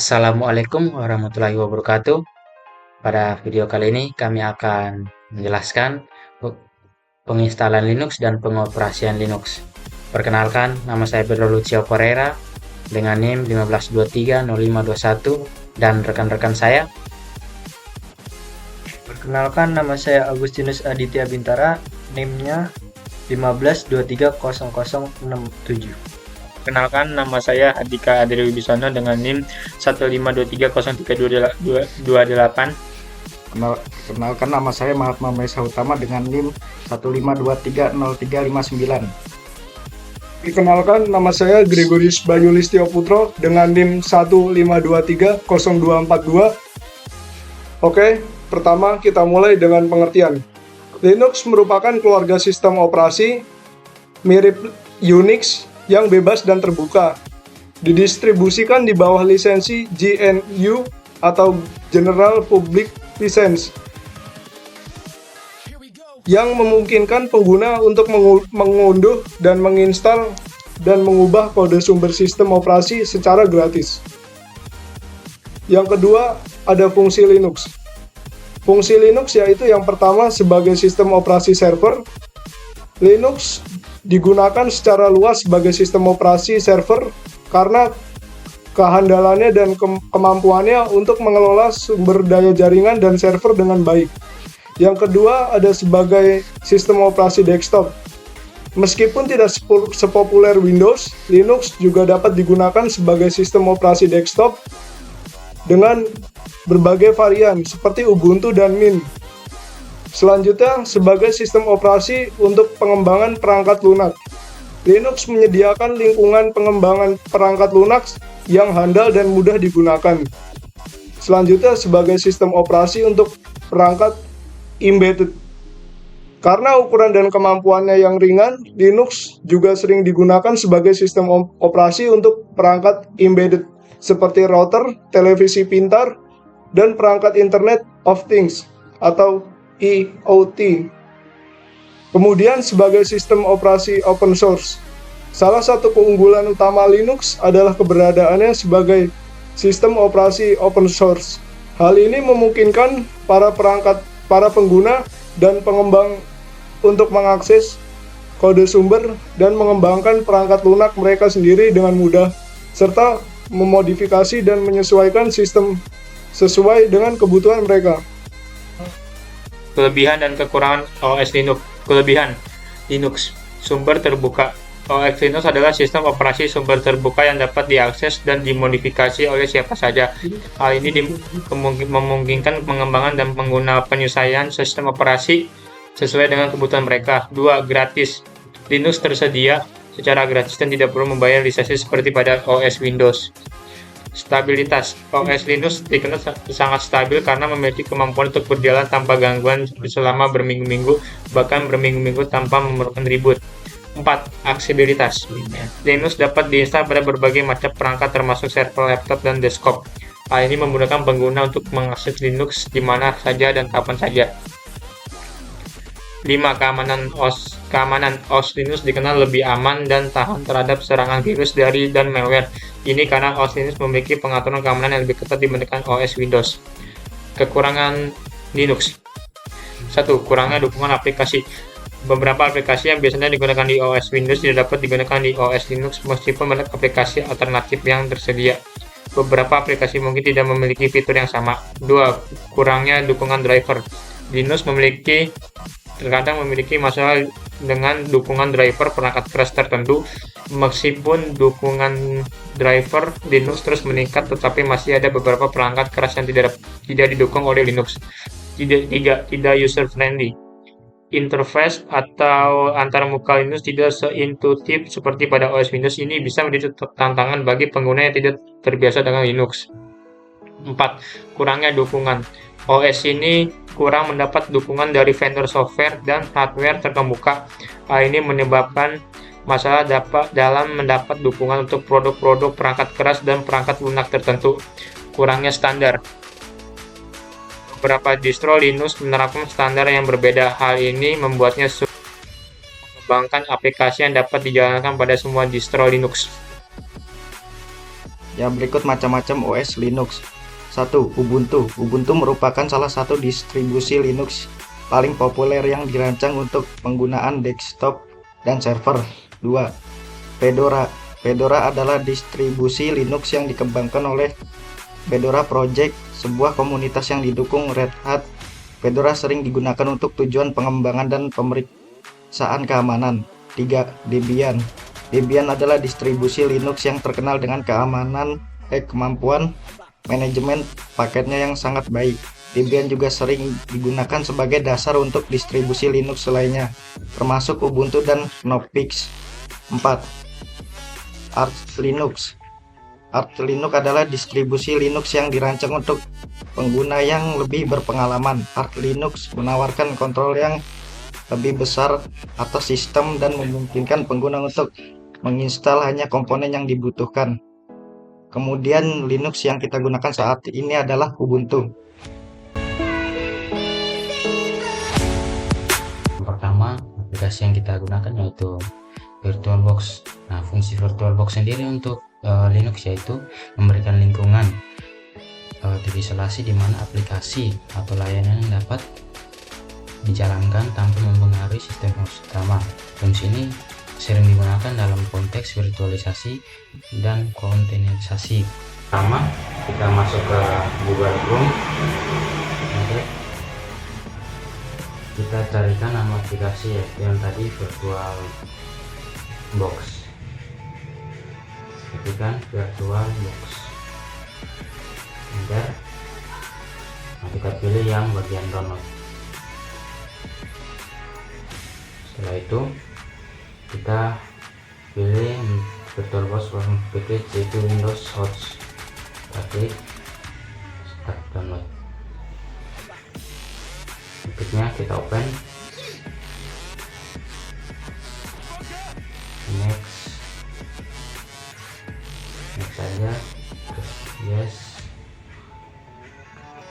Assalamualaikum warahmatullahi wabarakatuh. Pada video kali ini kami akan menjelaskan penginstalan Linux dan pengoperasian Linux. Perkenalkan, nama saya Pedro Lucio Pereira dengan NIM 15230521 dan rekan-rekan saya. Perkenalkan, nama saya Agustinus Aditya Bintara, NIM-nya 15230067. Perkenalkan, nama saya Andika Adri Wibisono dengan NIM 152303228. Perkenalkan, nama saya Mahatma Maesa Utama dengan NIM 152303559. Perkenalkan, nama saya Gregorius Bayu Listio Putro dengan NIM 152302242. Oke, pertama kita mulai dengan pengertian. Linux merupakan keluarga sistem operasi mirip Unix yang bebas dan terbuka. Didistribusikan di bawah lisensi GNU atau General Public License yang memungkinkan pengguna untuk mengunduh dan menginstal dan mengubah kode sumber sistem operasi secara gratis. Yang kedua, ada fungsi Linux. Fungsi Linux yaitu yang pertama sebagai sistem operasi server. Linux digunakan secara luas sebagai sistem operasi server karena kehandalannya dan kemampuannya untuk mengelola sumber daya jaringan dan server dengan baik. Yang kedua, ada sebagai sistem operasi desktop. Meskipun tidak sepopuler Windows, Linux juga dapat digunakan sebagai sistem operasi desktop dengan berbagai varian seperti Ubuntu dan Mint. Selanjutnya, sebagai sistem operasi untuk pengembangan perangkat lunak. Linux menyediakan lingkungan pengembangan perangkat Linux yang handal dan mudah digunakan. Selanjutnya, sebagai sistem operasi untuk perangkat embedded. Karena ukuran dan kemampuannya yang ringan, Linux juga sering digunakan sebagai sistem operasi untuk perangkat embedded seperti router, televisi pintar, dan perangkat Internet of Things atau IoT. Kemudian sebagai sistem operasi open source. Salah satu keunggulan utama Linux adalah keberadaannya sebagai sistem operasi open source. Hal ini memungkinkan para pengguna dan pengembang untuk mengakses kode sumber dan mengembangkan perangkat lunak mereka sendiri dengan mudah, serta memodifikasi dan menyesuaikan sistem sesuai dengan kebutuhan mereka. Kelebihan dan kekurangan OS Linux. Kelebihan Linux sumber terbuka. OS Linux adalah sistem operasi sumber terbuka yang dapat diakses dan dimodifikasi oleh siapa saja. Hal ini memungkinkan pengembangan dan penyesuaian sistem operasi sesuai dengan kebutuhan mereka. 2. Gratis. Linux tersedia secara gratis dan tidak perlu membayar lisensi seperti pada OS Windows. Stabilitas. OS Linux dikenal sangat stabil karena memiliki kemampuan untuk berjalan tanpa gangguan selama berminggu-minggu, bahkan berminggu-minggu tanpa memerlukan reboot. 4. Aksesibilitas. Linux dapat diinstal pada berbagai macam perangkat termasuk server, laptop, dan desktop. Hal ini memudahkan pengguna untuk mengakses Linux di mana saja dan kapan saja. 5. Keamanan OS Linux dikenal lebih aman dan tahan terhadap serangan virus dan malware. Ini karena OS Linux memiliki pengaturan keamanan yang lebih ketat dibandingkan OS Windows. Kekurangan Linux. 1. Kurangnya dukungan aplikasi. Beberapa aplikasi yang biasanya digunakan di OS Windows tidak dapat digunakan di OS Linux meskipun banyak aplikasi alternatif yang tersedia. Beberapa aplikasi mungkin tidak memiliki fitur yang sama. 2. Kurangnya dukungan driver. Linux terkadang memiliki masalah dengan dukungan driver perangkat keras tertentu. Meskipun dukungan driver Linux terus meningkat, tetapi masih ada beberapa perangkat keras yang tidak didukung oleh Linux. 3. Tidak user friendly. Interface atau antarmuka Linux tidak seintuitif seperti pada OS Windows. Ini bisa menjadi tantangan bagi pengguna yang tidak terbiasa dengan Linux. 4. Kurangnya dukungan. OS ini kurang mendapat dukungan dari vendor software dan hardware terkemuka. Hal ini menyebabkan masalah dalam mendapat dukungan untuk produk-produk perangkat keras dan perangkat lunak tertentu. Kurangnya standar. Beberapa distro Linux menerapkan standar yang berbeda. Hal ini membuatnya sulit mengembangkan aplikasi yang dapat dijalankan pada semua distro Linux. Ya, berikut macam-macam OS Linux. 1. Ubuntu. Ubuntu merupakan salah satu distribusi Linux paling populer yang dirancang untuk penggunaan desktop dan server. 2. Fedora. Fedora adalah distribusi Linux yang dikembangkan oleh Fedora Project, sebuah komunitas yang didukung Red Hat. Fedora sering digunakan untuk tujuan pengembangan dan pemeriksaan keamanan. 3. Debian. Debian adalah distribusi Linux yang terkenal dengan kemampuan manajemen paketnya yang sangat baik. Debian juga sering digunakan sebagai dasar untuk distribusi Linux lainnya, termasuk Ubuntu dan Knoppix. 4. Arch Linux. Arch Linux adalah distribusi Linux yang dirancang untuk pengguna yang lebih berpengalaman. Arch Linux menawarkan kontrol yang lebih besar atas sistem dan memungkinkan pengguna untuk menginstal hanya komponen yang dibutuhkan. Kemudian Linux yang kita gunakan saat ini adalah Ubuntu. Yang pertama, aplikasi yang kita gunakan yaitu VirtualBox. Nah, fungsi VirtualBox sendiri untuk Linux yaitu memberikan lingkungan terisolasi di mana aplikasi atau layanan yang dapat dijalankan tanpa mempengaruhi sistem host utama. Fungsi ini sering digunakan dalam konteks virtualisasi dan kontainerisasi. Pertama, kita masuk ke Google Chrome. Oke. Kita carikan nama aplikasi yaitu yang tadi VirtualBox. Ketikkan VirtualBox. Enter. Nah, kita pilih yang bagian download. Setelah itu kita pilih VirtualBox from package yaitu Windows Host. Kita klik start download. Berikutnya kita open, next saja, terus yes,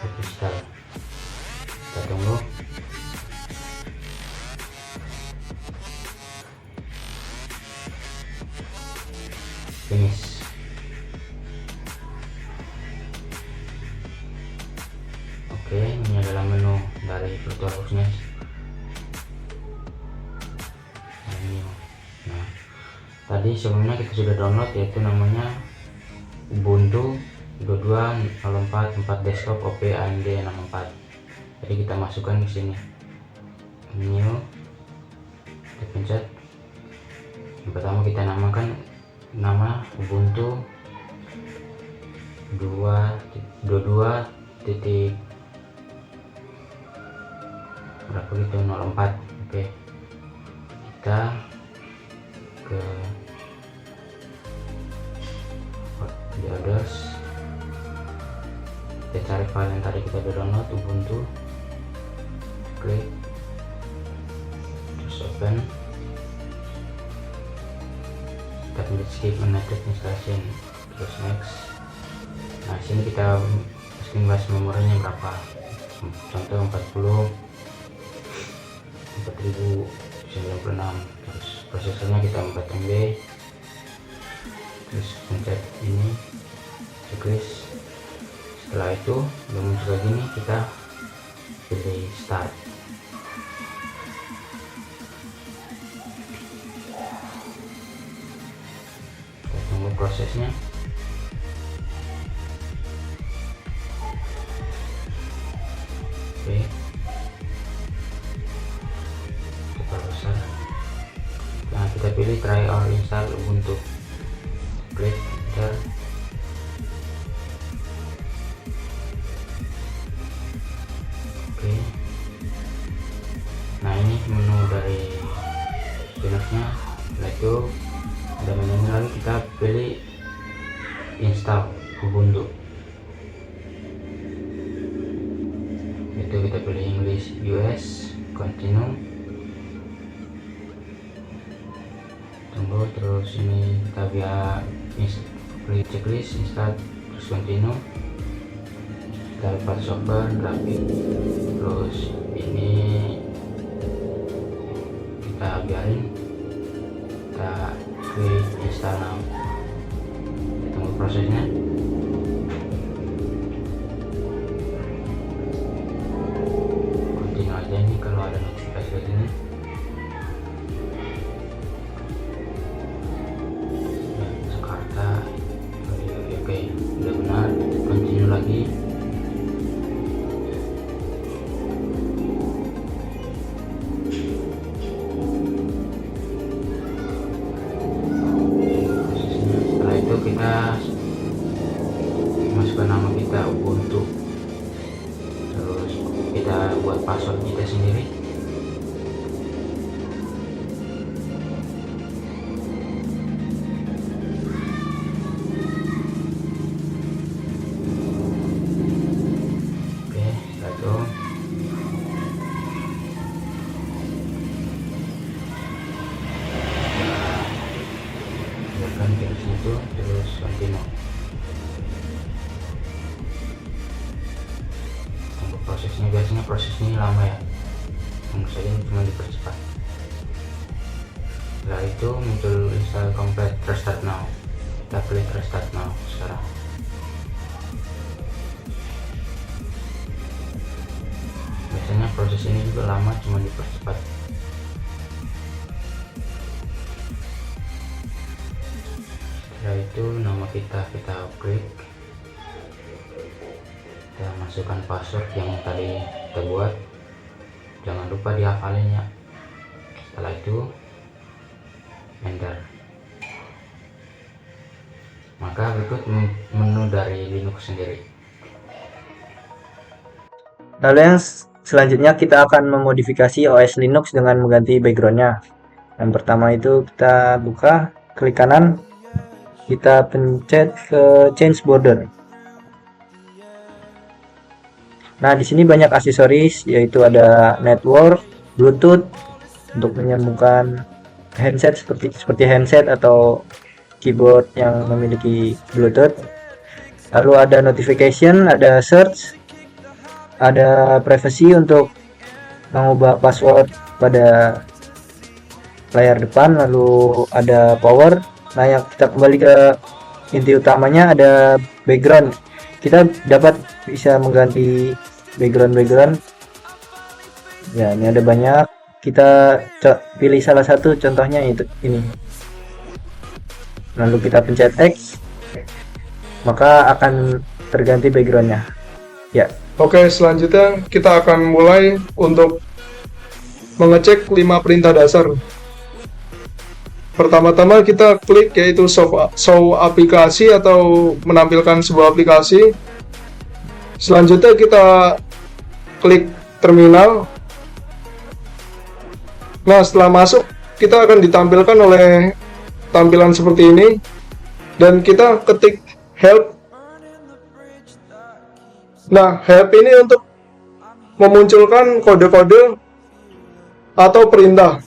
klik install. Kita tunggu. Finish. Oke, ini adalah menu dari VirtualBox-nya. Nah, tadi sebelumnya kita sudah download yaitu namanya Ubuntu 22.04.4 desktop OP AMD 64. Jadi kita masukkan ke sini. New. Kita pencet. Yang pertama kita namakan nama Ubuntu 22 titik berapa gitu 04. Oke, kita ke the others, kita cari file yang tadi kita download Ubuntu, klik terus open. Kita pilih skip united installation, terus next. Nah, sini kita mesti bahas memorinya berapa, contoh 4096, terus prosesornya kita 4 MB, terus pencet ini checklist. Setelah itu udah muncul kayak gini, kita pilih start. Kita tunggu prosesnya. Oke, kita besar. Nah, kita pilih try or install Ubuntu, klik enter. Oke, nah ini menu dari Linux-nya. Setelah itu ada menu lagi, kita pilih install Ubuntu. Itu kita pilih English US, continue, tunggu. Terus ini kita biar pilih checklist, install, terus continue. Kita dapat software grafik, terus ini kita biarin, kita klik install now. Kita tunggu prosesnya. kita buat password kita sendiri. Oke, setelah itu biarkan virus itu terus continue. Untuk prosesnya, biasanya prosesnya ini lama ya, tunggu saja, cuma dipercepat. Setelah itu muncul install complete, restart now. Kita klik restart now sekarang. Biasanya proses ini juga lama, cuma dipercepat. Setelah itu nama kita klik, kita masukkan password yang tadi kita buat, jangan lupa dihafalin ya. Setelah itu enter. Maka berikut menu dari Linux sendiri. Lalu yang selanjutnya kita akan memodifikasi OS Linux dengan mengganti backgroundnya. Yang pertama itu kita buka, klik kanan, kita pencet ke change border. Nah, di sini banyak aksesoris, yaitu ada network, Bluetooth untuk menyambungkan handset seperti handset atau keyboard yang memiliki Bluetooth. Lalu ada notification, ada search, ada privacy untuk mengubah password pada layar depan, lalu ada power. Nah, yang kita kembali ke inti utamanya, ada background. Kita dapat bisa mengganti background. Ya, ini ada banyak. Kita pilih salah satu, contohnya itu ini. Lalu kita pencet X, maka akan terganti backgroundnya. Ya. Oke, selanjutnya kita akan mulai untuk mengecek 5 perintah dasar. Pertama-tama kita klik yaitu show aplikasi atau menampilkan sebuah aplikasi. Selanjutnya kita klik terminal. Nah, setelah masuk kita akan ditampilkan oleh tampilan seperti ini, dan kita ketik help. Nah, help ini untuk memunculkan kode-kode atau perintah.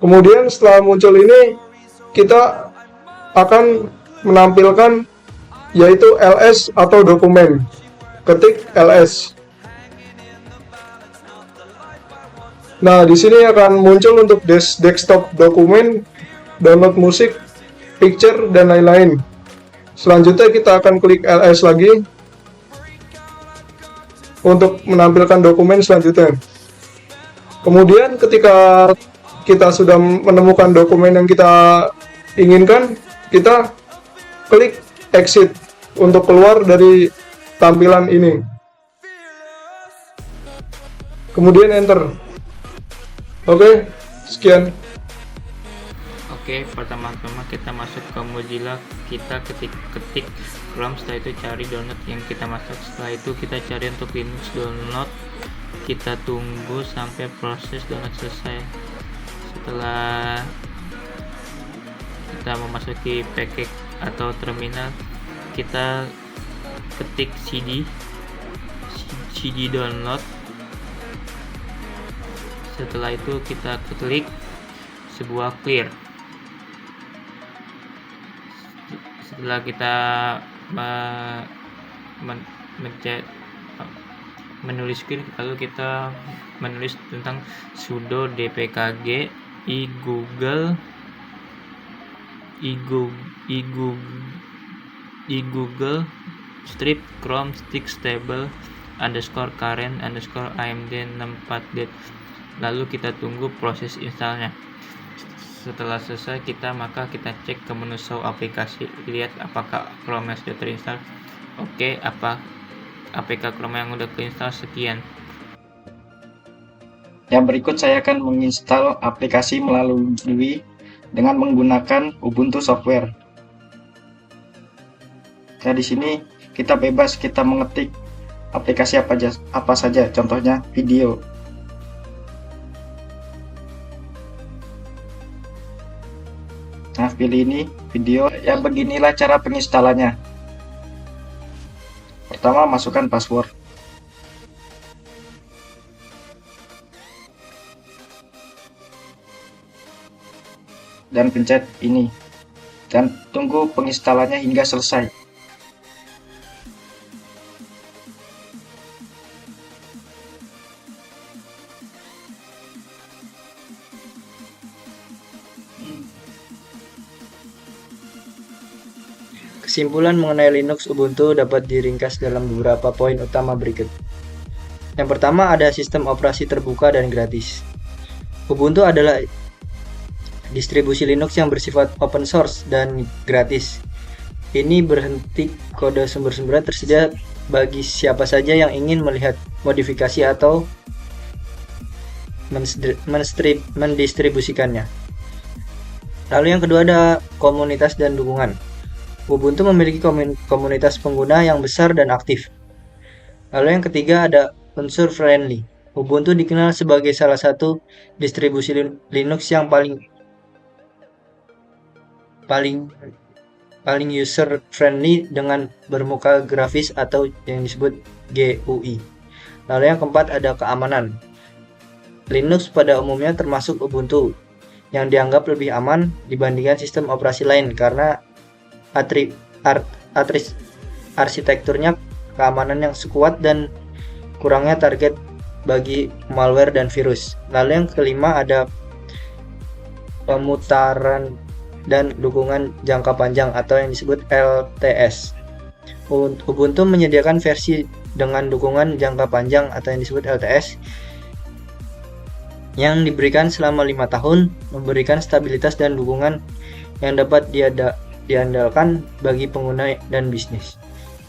Kemudian setelah muncul ini, kita akan menampilkan yaitu ls atau dokumen. Ketik ls. Nah, di sini akan muncul untuk desktop dokumen, download musik, picture, dan lain-lain. Selanjutnya kita akan klik ls lagi untuk menampilkan dokumen selanjutnya. Kemudian ketika kita sudah menemukan dokumen yang kita inginkan, kita klik exit untuk keluar dari tampilan ini. Kemudian enter. Oke, sekian. Oke, pertama-tama kita masuk ke Mozilla, kita ketik Chrome, setelah itu cari download yang kita masuk, setelah itu kita cari untuk Linux download, kita tunggu sampai proses download selesai. Setelah kita memasuki package atau terminal, kita ketik cd download. Setelah itu kita klik sebuah clear. Setelah kita menulis clear, lalu kita menulis tentang sudo dpkg google strip chrome stable _current _amd 64 lalu kita tunggu proses installnya. Setelah selesai maka kita cek ke menu show aplikasi, lihat apakah Chrome sudah terinstall. Oke, APK Chrome yang udah keinstall sekian. Yang berikut saya akan menginstal aplikasi melalui dengan menggunakan Ubuntu Software. Nah, di sini kita bebas, kita mengetik aplikasi apa saja, contohnya video. Nah, pilih ini video. Ya, beginilah cara penginstalannya. Pertama, masukkan password. Dan pencet ini. Dan tunggu penginstalannya hingga selesai. Kesimpulan mengenai Linux Ubuntu dapat diringkas dalam beberapa poin utama berikut. Yang pertama, ada sistem operasi terbuka dan gratis. Ubuntu adalah distribusi Linux yang bersifat open source dan gratis. Ini berhenti kode sumber-sumbernya tersedia bagi siapa saja yang ingin melihat modifikasi atau mendistribusikannya. Lalu yang kedua ada komunitas dan dukungan. Ubuntu memiliki komunitas pengguna yang besar dan aktif. Lalu yang ketiga ada unsur friendly. Ubuntu dikenal sebagai salah satu distribusi Linux yang paling user friendly dengan bermuka grafis atau yang disebut GUI. Lalu yang keempat ada keamanan. Linux pada umumnya termasuk Ubuntu yang dianggap lebih aman dibandingkan sistem operasi lain karena arsitekturnya keamanan yang kuat dan kurangnya target bagi malware dan virus. Lalu yang kelima ada pemutaran dan dukungan jangka panjang atau yang disebut LTS. Ubuntu menyediakan versi dengan dukungan jangka panjang atau yang disebut LTS yang diberikan selama 5 tahun, memberikan stabilitas dan dukungan yang dapat diandalkan bagi pengguna dan bisnis.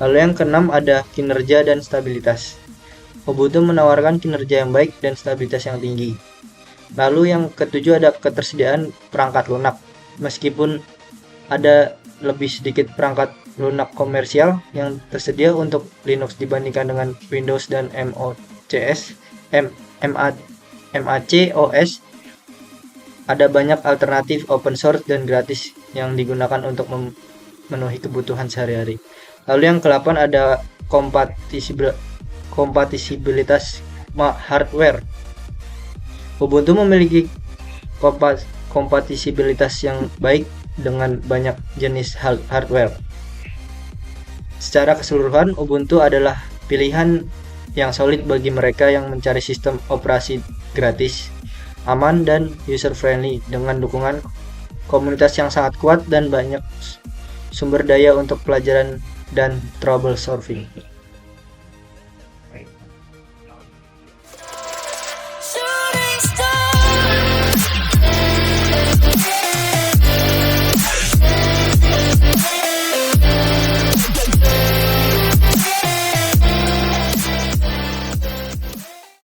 Lalu yang keenam ada kinerja dan stabilitas. Ubuntu menawarkan kinerja yang baik dan stabilitas yang tinggi. Lalu yang ketujuh ada ketersediaan perangkat lunak. Meskipun ada lebih sedikit perangkat lunak komersial yang tersedia untuk Linux dibandingkan dengan Windows dan Mac OS, ada banyak alternatif open source dan gratis yang digunakan untuk memenuhi kebutuhan sehari-hari. Lalu yang ke-8 ada kompatisibilitas hardware. Ubuntu memiliki kompatisibilitas yang baik dengan banyak jenis hardware. Secara keseluruhan, Ubuntu adalah pilihan yang solid bagi mereka yang mencari sistem operasi gratis, aman dan user friendly dengan dukungan komunitas yang sangat kuat dan banyak sumber daya untuk pelajaran dan troubleshooting.